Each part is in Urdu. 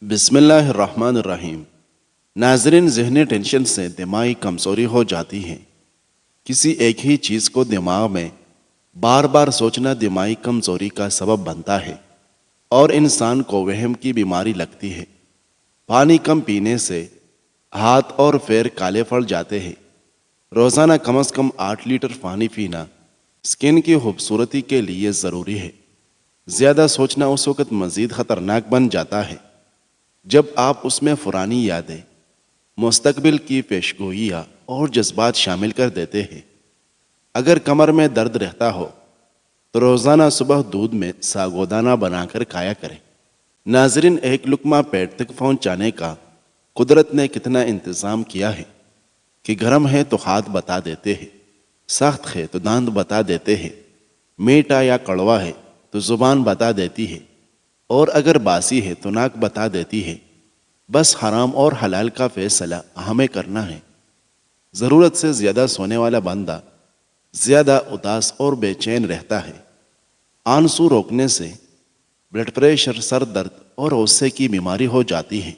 بسم اللہ الرحمن الرحیم۔ ناظرین، ذہنی ٹینشن سے دماغی کمزوری ہو جاتی ہے۔ کسی ایک ہی چیز کو دماغ میں بار بار سوچنا دماغی کمزوری کا سبب بنتا ہے اور انسان کو وہم کی بیماری لگتی ہے۔ پانی کم پینے سے ہاتھ اور پیر کالے پڑ جاتے ہیں۔ روزانہ کم از کم 8 لیٹر پانی پینا اسکن کی خوبصورتی کے لیے ضروری ہے۔ زیادہ سوچنا اس وقت مزید خطرناک بن جاتا ہے جب آپ اس میں پرانی یادیں، مستقبل کی پیشگوئیاں اور جذبات شامل کر دیتے ہیں۔ اگر کمر میں درد رہتا ہو تو روزانہ صبح دودھ میں ساگودانہ بنا کر کھایا کریں۔ ناظرین، ایک لقمہ پیٹ تک پہنچانے کا قدرت نے کتنا انتظام کیا ہے کہ گرم ہے تو ہاتھ بتا دیتے ہیں، سخت ہے تو دانت بتا دیتے ہیں، میٹھا یا کڑوا ہے تو زبان بتا دیتی ہے، اور اگر باسی ہے تو ناک بتا دیتی ہے۔ بس حرام اور حلال کا فیصلہ ہمیں کرنا ہے۔ ضرورت سے زیادہ سونے والا بندہ زیادہ اداس اور بے چین رہتا ہے۔ آنسو روکنے سے بلڈ پریشر، سر درد اور غصے کی بیماری ہو جاتی ہے۔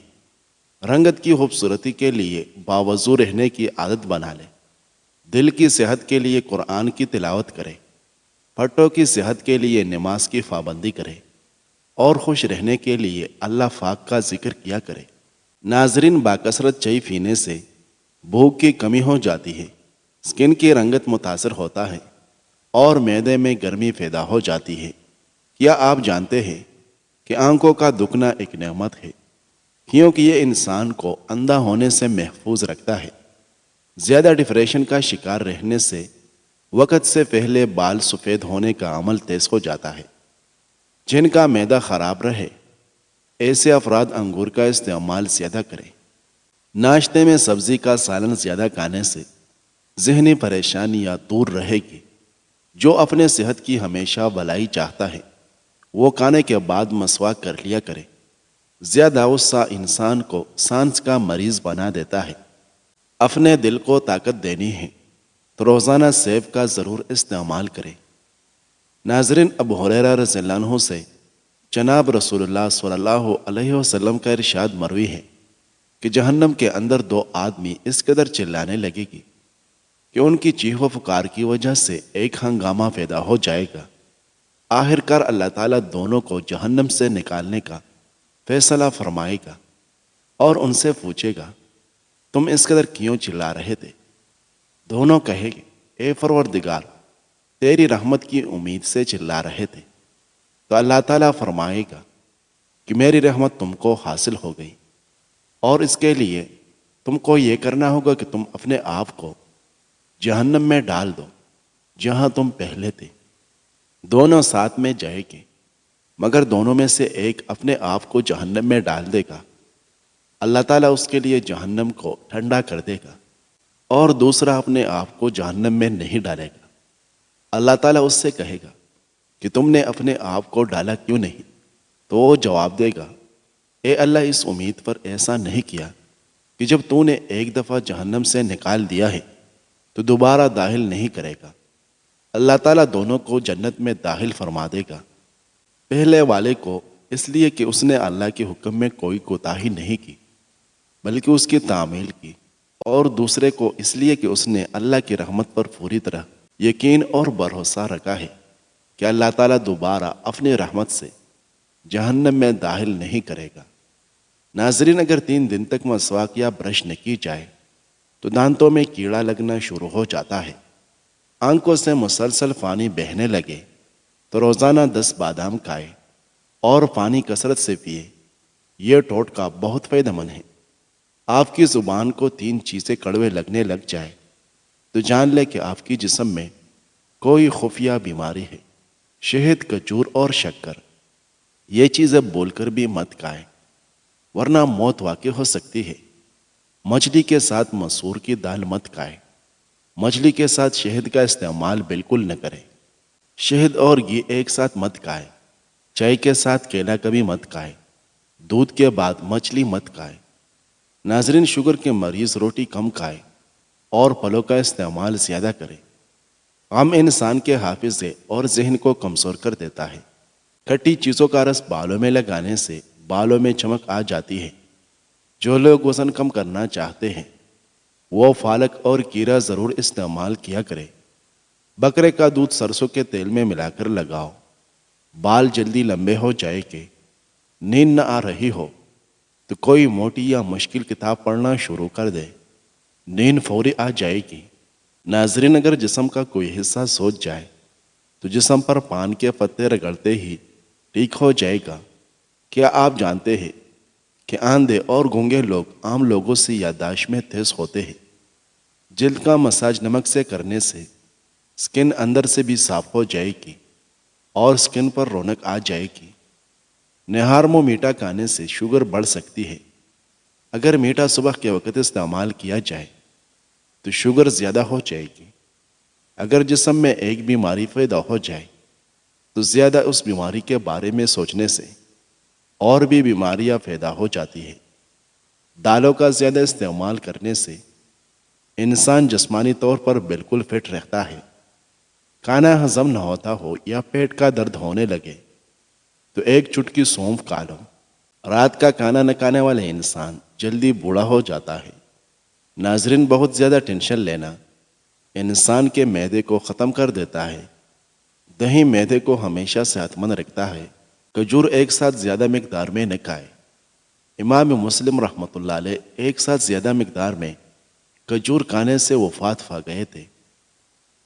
رنگت کی خوبصورتی کے لیے باوضو رہنے کی عادت بنا لے۔ دل کی صحت کے لیے قرآن کی تلاوت کرے۔ پھٹوں کی صحت کے لیے نماز کی پابندی کرے اور خوش رہنے کے لیے اللہ پاک کا ذکر کیا کرے۔ ناظرین، باکثرت چائے پینے سے بھوک کی کمی ہو جاتی ہے، اسکن کی رنگت متاثر ہوتا ہے اور معدے میں گرمی پیدا ہو جاتی ہے۔ کیا آپ جانتے ہیں کہ آنکھوں کا دکھنا ایک نعمت ہے، کیونکہ یہ انسان کو اندھا ہونے سے محفوظ رکھتا ہے۔ زیادہ ڈپریشن کا شکار رہنے سے وقت سے پہلے بال سفید ہونے کا عمل تیز ہو جاتا ہے۔ جن کا معدہ خراب رہے ایسے افراد انگور کا استعمال زیادہ کریں۔ ناشتے میں سبزی کا سالن زیادہ کھانے سے ذہنی پریشانیاں دور رہے گی۔ جو اپنے صحت کی ہمیشہ بھلائی چاہتا ہے وہ کھانے کے بعد مسواک کر لیا کرے۔ زیادہ غصہ انسان کو سانس کا مریض بنا دیتا ہے۔ اپنے دل کو طاقت دینی ہے تو روزانہ سیب کا ضرور استعمال کریں۔ ناظرین، ابو ہریرہ رضی اللہ عنہ سے جناب رسول اللہ صلی اللہ علیہ وسلم کا ارشاد مروی ہے کہ جہنم کے اندر 2 آدمی اس قدر چلانے لگے گی کہ ان کی چیخ و پکار کی وجہ سے ایک ہنگامہ پیدا ہو جائے گا۔ آخر کار اللہ تعالیٰ دونوں کو جہنم سے نکالنے کا فیصلہ فرمائے گا اور ان سے پوچھے گا، تم اس قدر کیوں چلا رہے تھے؟ دونوں کہیں گے، اے پروردگار، تیری رحمت کی امید سے چلا رہے تھے۔ تو اللہ تعالیٰ فرمائے گا کہ میری رحمت تم کو حاصل ہو گئی، اور اس کے لیے تم کو یہ کرنا ہوگا کہ تم اپنے آپ کو جہنم میں ڈال دو جہاں تم پہلے تھے۔ دونوں ساتھ میں جائیں گے، مگر دونوں میں سے ایک اپنے آپ کو جہنم میں ڈال دے گا۔ اللہ تعالیٰ اس کے لیے جہنم کو ٹھنڈا کر دے گا، اور دوسرا اپنے آپ کو جہنم میں نہیں ڈالے گا۔ اللہ تعالیٰ اس سے کہے گا کہ تم نے اپنے آپ کو ڈالا کیوں نہیں؟ تو وہ جواب دے گا، اے اللہ، اس امید پر ایسا نہیں کیا کہ جب تو نے ایک دفعہ جہنم سے نکال دیا ہے تو دوبارہ داخل نہیں کرے گا۔ اللہ تعالیٰ دونوں کو جنت میں داخل فرما دے گا۔ پہلے والے کو اس لیے کہ اس نے اللہ کے حکم میں کوئی کوتاہی نہیں کی بلکہ اس کی تعمیل کی، اور دوسرے کو اس لیے کہ اس نے اللہ کی رحمت پر پوری طرح یقین اور بھروسہ رکھا ہے کہ اللہ تعالیٰ دوبارہ اپنی رحمت سے جہنم میں داخل نہیں کرے گا۔ ناظرین، اگر 3 دن تک مسواک یا برش نہ کی جائے تو دانتوں میں کیڑا لگنا شروع ہو جاتا ہے۔ آنکھوں سے مسلسل پانی بہنے لگے تو روزانہ 10 بادام کھائے اور پانی کثرت سے پیے۔ یہ ٹوٹکا بہت فائدہ مند ہے۔ آپ کی زبان کو 3 چیزیں کڑوے لگنے لگ جائے تو جان لے کہ آپ کی جسم میں کوئی خفیہ بیماری ہے۔ شہد، کھجور اور شکر، یہ چیزیں بول کر بھی مت کھائیں ورنہ موت واقع ہو سکتی ہے۔ مچھلی کے ساتھ مسور کی دال مت کھائیں۔ مچھلی کے ساتھ شہد کا استعمال بالکل نہ کریں۔ شہد اور گھی ایک ساتھ مت کھائیں۔ چائے کے ساتھ کیلا کبھی مت کھائیں۔ دودھ کے بعد مچھلی مت کھائیں۔ ناظرین، شوگر کے مریض روٹی کم کھائیں اور پھلوں کا استعمال زیادہ کریں۔ غم انسان کے حافظے اور ذہن کو کمزور کر دیتا ہے۔ کھٹی چیزوں کا رس بالوں میں لگانے سے بالوں میں چمک آ جاتی ہے۔ جو لوگ وزن کم کرنا چاہتے ہیں وہ پالک اور کیرا ضرور استعمال کیا کرے۔ بکرے کا دودھ سرسوں کے تیل میں ملا کر لگاؤ۔ بال جلدی لمبے ہو جائے کہ نیند نہ آ رہی ہو تو کوئی موٹی یا مشکل کتاب پڑھنا شروع کر دے، نیند فوری آ جائے گی۔ ناظرین، اگر جسم کا کوئی حصہ سوج جائے تو جسم پر پان کے پتے رگڑتے ہی ٹھیک ہو جائے گا۔ کیا آپ جانتے ہیں کہ آندھے اور گونگے لوگ عام لوگوں سے یادداشت میں تیز ہوتے ہیں؟ جلد کا مساج نمک سے کرنے سے سکن اندر سے بھی صاف ہو جائے گی اور سکن پر رونق آ جائے گی۔ نہار منہ میٹھا کھانے سے شوگر بڑھ سکتی ہے۔ اگر میٹھا صبح کے وقت استعمال کیا جائے تو شوگر زیادہ ہو جائے گی۔ اگر جسم میں ایک بیماری پیدا ہو جائے تو زیادہ اس بیماری کے بارے میں سوچنے سے اور بھی بیماریاں پیدا ہو جاتی ہیں۔ دالوں کا زیادہ استعمال کرنے سے انسان جسمانی طور پر بالکل فٹ رہتا ہے۔ کھانا ہضم نہ ہوتا ہو یا پیٹ کا درد ہونے لگے تو ایک چٹکی سونف کھا لو۔ رات کا کھانا نہ کھانے والے انسان جلدی بوڑھا ہو جاتا ہے۔ ناظرین، بہت زیادہ ٹینشن لینا انسان کے معدے کو ختم کر دیتا ہے۔ دہی معدے کو ہمیشہ صحت مند رکھتا ہے۔ کھجور ایک ساتھ زیادہ مقدار میں نہ کھائے۔ امام مسلم رحمۃ اللہ علیہ ایک ساتھ زیادہ مقدار میں کھجور کھانے سے وفات پا گئے تھے۔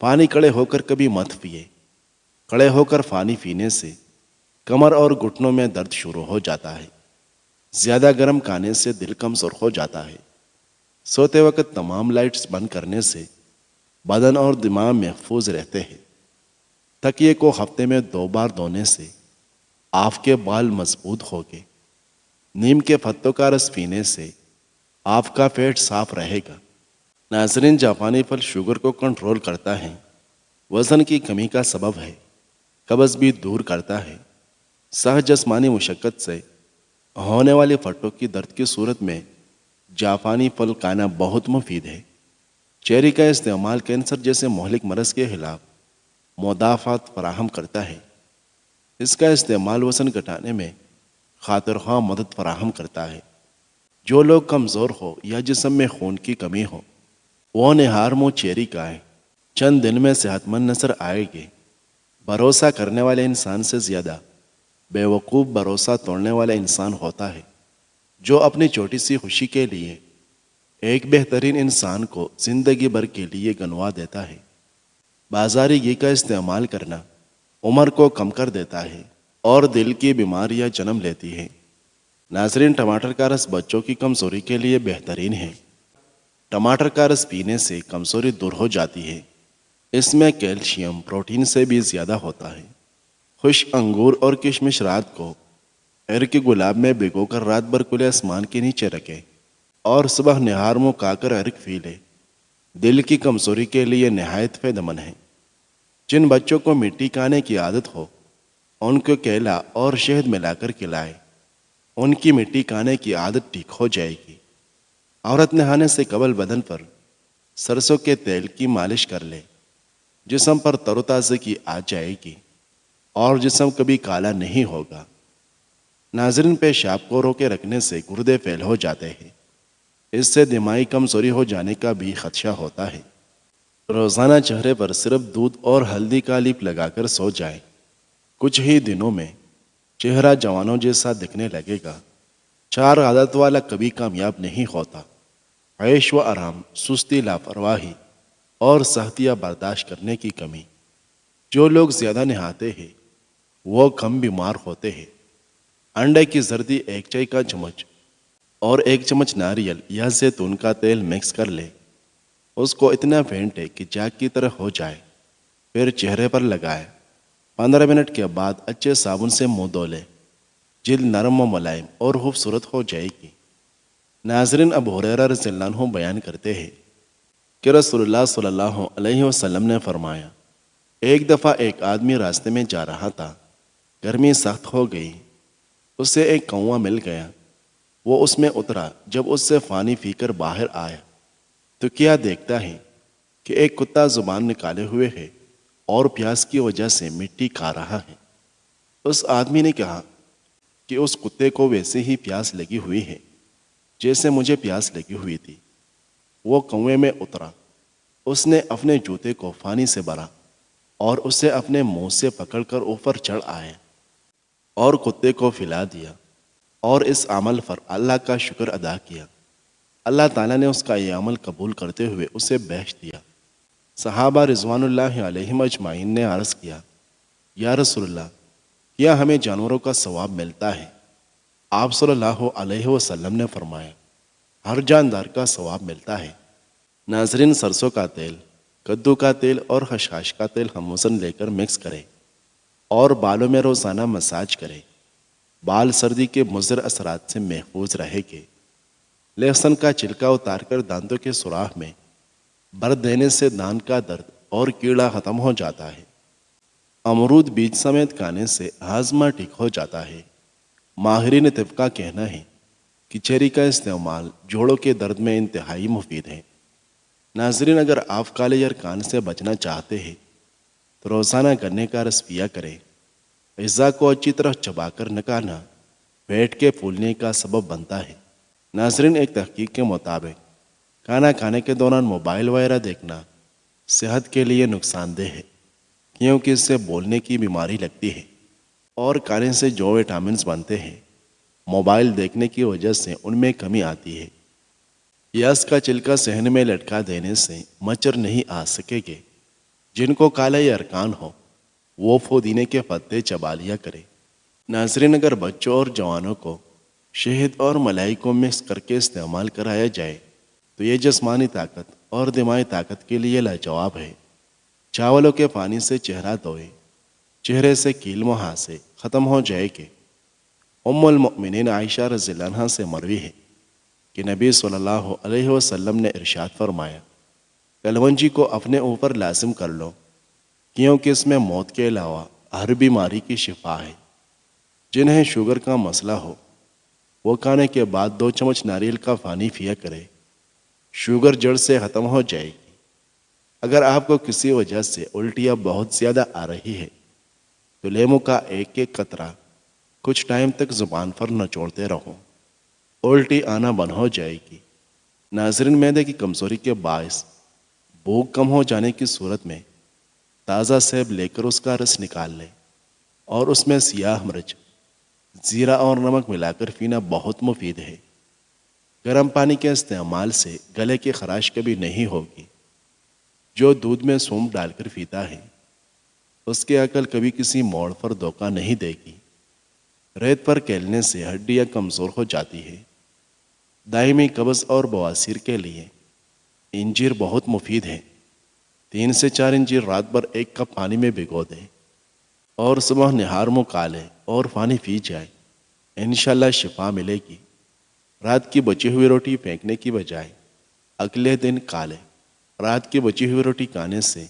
پانی کھڑے ہو کر کبھی مت پیے۔ کھڑے ہو کر پانی پینے سے کمر اور گھٹنوں میں درد شروع ہو جاتا ہے۔ زیادہ گرم کھانے سے دل کمزور ہو جاتا ہے۔ سوتے وقت تمام لائٹس بند کرنے سے بدن اور دماغ محفوظ رہتے ہیں۔ تکیے کو ہفتے میں 2 بار دھونے سے آپ کے بال مضبوط ہوگے۔ نیم کے پتوں کا رس پینے سے آپ کا پیٹ صاف رہے گا۔ ناظرین، جاپانی پھل شوگر کو کنٹرول کرتا ہے، وزن کی کمی کا سبب ہے، قبض بھی دور کرتا ہے۔ سہج جسمانی مشقت سے ہونے والے پھٹوں کی درد کی صورت میں جاپانی پھل کھانا بہت مفید ہے۔ چیری کا استعمال کینسر جیسے مہلک مرض کے خلاف مدافعت فراہم کرتا ہے۔ اس کا استعمال وزن گھٹانے میں خاطر خواہ مدد فراہم کرتا ہے۔ جو لوگ کمزور ہو یا جسم میں خون کی کمی ہو وہ نہار منہ چیری کھائیں۔ چند دن میں صحت مند نظر آئے گے۔ بھروسہ کرنے والے انسان سے زیادہ بے وقوف بھروسہ توڑنے والا انسان ہوتا ہے، جو اپنی چھوٹی سی خوشی کے لیے ایک بہترین انسان کو زندگی بھر کے لیے گنوا دیتا ہے۔ بازاری گھی کا استعمال کرنا عمر کو کم کر دیتا ہے اور دل کی بیماریاں جنم لیتی ہیں۔ ناظرین، ٹماٹر کا رس بچوں کی کمزوری کے لیے بہترین ہے۔ ٹماٹر کا رس پینے سے کمزوری دور ہو جاتی ہے۔ اس میں کیلشیم پروٹین سے بھی زیادہ ہوتا ہے۔ خشک انگور اور کشمش رات کو عرق گلاب میں بھگو کر رات بھر کھلے آسمان کے نیچے رکھیں اور صبح نہار منہ کھا کر عرق پی لے۔ دل کی کمزوری کے لیے نہایت فائدہ مند ہے۔ جن بچوں کو مٹی کھانے کی عادت ہو ان کو کیلا اور شہد ملا کر کھلائے، ان کی مٹی کھانے کی عادت ٹھیک ہو جائے گی۔ عورت نہانے سے قبل بدن پر سرسوں کے تیل کی مالش کر لے، جسم پر تر و تازگی آ جائے گی اور جسم کبھی کالا نہیں ہوگا۔ ناظرین، پیشاب کو روکے رکھنے سے گردے فیل ہو جاتے ہیں۔ اس سے دماغی کمزوری ہو جانے کا بھی خدشہ ہوتا ہے۔ روزانہ چہرے پر صرف دودھ اور ہلدی کا لیپ لگا کر سو جائیں۔ کچھ ہی دنوں میں چہرہ جوانوں جیسا دکھنے لگے گا۔ 4 عادت والا کبھی کامیاب نہیں ہوتا: عیش و آرام، سستی، لاپرواہی اور سختیاں برداشت کرنے کی کمی۔ جو لوگ زیادہ نہاتے ہیں وہ کم بیمار ہوتے ہیں۔ انڈے کی زردی 1 چائے کا چمچ اور 1 چمچ ناریل یا زیتون کا تیل مکس کر لے۔ اس کو اتنا پھینٹے کہ جاگ کی طرح ہو جائے، پھر چہرے پر لگائے۔ 15 منٹ کے بعد اچھے صابن سے منہ دھو لے۔ جلد نرم و ملائم اور خوبصورت ہو جائے گی۔ ناظرین، ابو ہریرہ رضی اللہ عنہ بیان کرتے ہیں کہ رسول اللہ صلی اللہ علیہ وسلم نے فرمایا، ایک دفعہ ایک آدمی راستے میں جا رہا تھا۔ گرمی سخت ہو گئی۔ اسے ایک کنواں مل گیا۔ وہ اس میں اترا۔ جب اس سے پانی پی کر باہر آیا تو کیا دیکھتا ہے کہ ایک کتا زبان نکالے ہوئے ہے اور پیاس کی وجہ سے مٹی کھا رہا ہے۔ اس آدمی نے کہا، کہ اس کتے کو ویسے ہی پیاس لگی ہوئی ہے جیسے مجھے پیاس لگی ہوئی تھی۔ وہ کنویں میں اترا، اس نے اپنے جوتے کو پانی سے بھرا اور اسے اپنے منہ سے پکڑ کر اوپر چڑھ آئے اور کتے کو پلا دیا، اور اس عمل پر اللہ کا شکر ادا کیا۔ اللہ تعالیٰ نے اس کا یہ عمل قبول کرتے ہوئے اسے بخش دیا۔ صحابہ رضوان اللہ علیہم اجمعین نے عرض کیا، یا رسول اللہ، کیا ہمیں جانوروں کا ثواب ملتا ہے؟ آپ صلی اللہ علیہ وسلم نے فرمایا، ہر جاندار کا ثواب ملتا ہے۔ ناظرین، سرسوں کا تیل، کدو کا تیل اور خشخاش کا تیل ہم وزن لے کر مکس کریں اور بالوں میں روزانہ مساج کریں۔ بال سردی کے مضر اثرات سے محفوظ رہے گے۔ لہسن کا چھلکا اتار کر دانتوں کے سوراخ میں بھر دینے سے دانت کا درد اور کیڑا ختم ہو جاتا ہے۔ امرود بیج سمیت کھانے سے ہاضمہ ٹھیک ہو جاتا ہے۔ ماہرین طب کا کہنا ہے کہ چیری کا استعمال جوڑوں کے درد میں انتہائی مفید ہے۔ ناظرین، اگر آپ کالے یا کان سے بچنا چاہتے ہیں تو روزانہ گنے کا رس پیا کریں۔ غذا کو اچھی طرح چبا کر نکالنا پیٹ کے پھولنے کا سبب بنتا ہے۔ ناظرین، ایک تحقیق کے مطابق کھانا کھانے کے دوران موبائل وغیرہ دیکھنا صحت کے لیے نقصان دہ ہے، کیونکہ اس سے بولنے کی بیماری لگتی ہے اور کھانے سے جو وٹامنز بنتے ہیں موبائل دیکھنے کی وجہ سے ان میں کمی آتی ہے۔ پیاز کا چھلکا صحن میں لٹکا دینے سے مچھر نہیں آ سکے گے۔ جن کو کالا یا ارکان ہو وہ پودینے کے پتے چبا لیا کرے۔ ناظرین، اگر بچوں اور جوانوں کو شہد اور ملائی کو مکس کر کے استعمال کرایا جائے تو یہ جسمانی طاقت اور دماغی طاقت کے لیے لاجواب ہے۔ چاولوں کے پانی سے چہرہ دھوئے، چہرے سے کیل مہاسے ختم ہو جائے گے۔ ام المؤمنین عائشہ رضی اللہ عنہا سے مروی ہے کہ نبی صلی اللہ علیہ وسلم نے ارشاد فرمایا، کلونجی کو اپنے اوپر لازم کر لو، کیونکہ اس میں موت کے علاوہ ہر بیماری کی شفا ہے۔ جنہیں شوگر کا مسئلہ ہو وہ کھانے کے بعد 2 چمچ ناریل کا پانی پیا کرے، شوگر جڑ سے ختم ہو جائے گی۔ اگر آپ کو کسی وجہ سے الٹیاں بہت زیادہ آ رہی ہے تو لیمو کا ایک ایک قطرہ کچھ ٹائم تک زبان پر نچوڑتے رہو، الٹی آنا بند ہو جائے گی۔ ناظرین، معدے کی کمزوری کے باعث بھوک کم ہو جانے کی صورت میں تازہ سیب لے کر اس کا رس نکال لیں اور اس میں سیاہ مرچ، زیرہ اور نمک ملا کر پینا بہت مفید ہے۔ گرم پانی کے استعمال سے گلے کی خراش کبھی نہیں ہوگی۔ جو دودھ میں سونف ڈال کر پیتا ہے اس کی عقل کبھی کسی موڑ پر دھوکہ نہیں دے گی۔ ریت پر کھیلنے سے ہڈیاں کمزور ہو جاتی ہے۔ دائمی قبض اور بواسیر کے لیے انجیر بہت مفید ہے۔ 3 سے 4 انجیر رات بھر 1 کپ پانی میں بھگو دیں اور صبح نہار منہ کھا لیں اور پانی پی جائیں، انشاءاللہ شفا ملے گی۔ رات کی بچی ہوئی روٹی پھینکنے کی بجائے اگلے دن کھا لیں۔ رات کی بچی ہوئی روٹی کھانے سے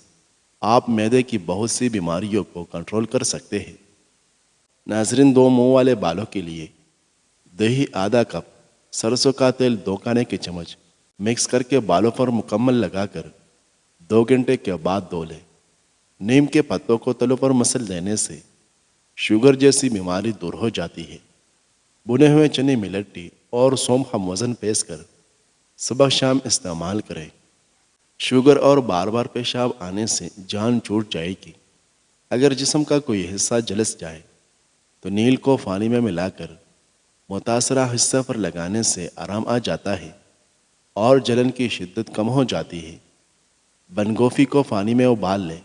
آپ معدے کی بہت سی بیماریوں کو کنٹرول کر سکتے ہیں۔ ناظرین، 2 منہ والے بالوں کے لیے دہی آدھا کپ، سرسوں کا تیل 2 کھانے کے چمچ مکس کر کے بالوں پر مکمل لگا کر 2 گھنٹے کے بعد دھو لیں۔ نیم کے پتوں کو تلوں پر مسل دینے سے شوگر جیسی بیماری دور ہو جاتی ہے۔ بنے ہوئے چنے ملٹ ٹی اور سونف ہم وزن پیس کر صبح شام استعمال کریں۔ شوگر اور بار بار پیشاب آنے سے جان چھوٹ جائے گی۔ اگر جسم کا کوئی حصہ جلس جائے تو نیل کو پانی میں ملا کر متاثرہ حصہ پر لگانے سے آرام آ جاتا ہے اور جلن کی شدت کم ہو جاتی ہے۔ بند گوبھی کو پانی میں ابال لیں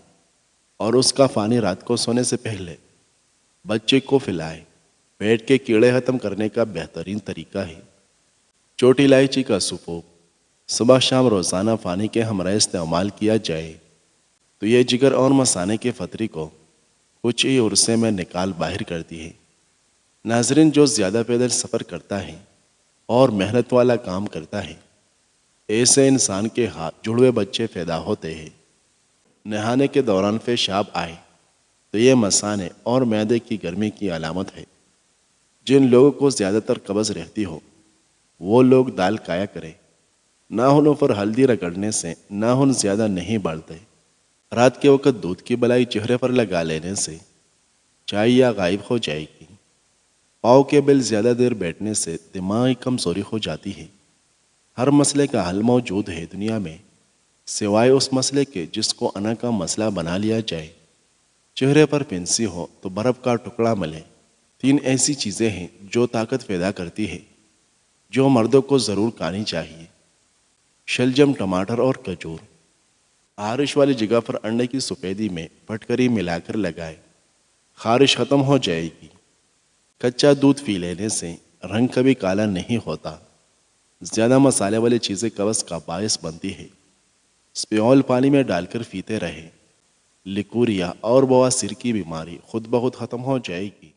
اور اس کا پانی رات کو سونے سے پہلے بچے کو پلائیں۔ پیٹ کے کیڑے ختم کرنے کا بہترین طریقہ ہے۔ چھوٹی الائچی کا سوپ صبح شام روزانہ پانی کے ہمراہ استعمال کیا جائے تو یہ جگر اور مثانے کے فطری کو کچھ ہی عرصے میں نکال باہر کرتی ہے۔ ناظرین، جو زیادہ پیدل سفر کرتا ہے اور محنت والا کام کرتا ہے ایسے انسان کے ہاتھ جڑوے بچے پیدا ہوتے ہیں۔ نہانے کے دوران پیشاب آئے تو یہ مثانے اور معدے کی گرمی کی علامت ہے۔ جن لوگوں کو زیادہ تر قبض رہتی ہو وہ لوگ دال کھایا کریں۔ ناخنوں پر ہلدی رگڑنے سے ناخن زیادہ نہیں بڑھتے۔ رات کے وقت دودھ کی بلائی چہرے پر لگا لینے سے چائیا غائب ہو جائے گی۔ پاؤں کے بل زیادہ دیر بیٹھنے سے دماغی کمزوری ہو جاتی ہے۔ ہر مسئلے کا حل موجود ہے دنیا میں، سوائے اس مسئلے کے جس کو انا کا مسئلہ بنا لیا جائے۔ چہرے پر پھنسی ہو تو برف کا ٹکڑا ملے، 3 ایسی چیزیں ہیں جو طاقت پیدا کرتی ہے، جو مردوں کو ضرور کھانی چاہیے: شلجم، ٹماٹر اور کھجور۔ خارش والی جگہ پر انڈے کی سفیدی میں پھٹکری ملا کر لگائے، خارش ختم ہو جائے گی۔ کچا دودھ پی لینے سے رنگ کبھی کالا نہیں ہوتا۔ زیادہ مسالے والی چیزیں قبض کا باعث بنتی ہے، اسپیول پانی میں ڈال کر پیتے رہے، لیکوریا اور بواسیر کی بیماری خود بخود ختم ہو جائے گی۔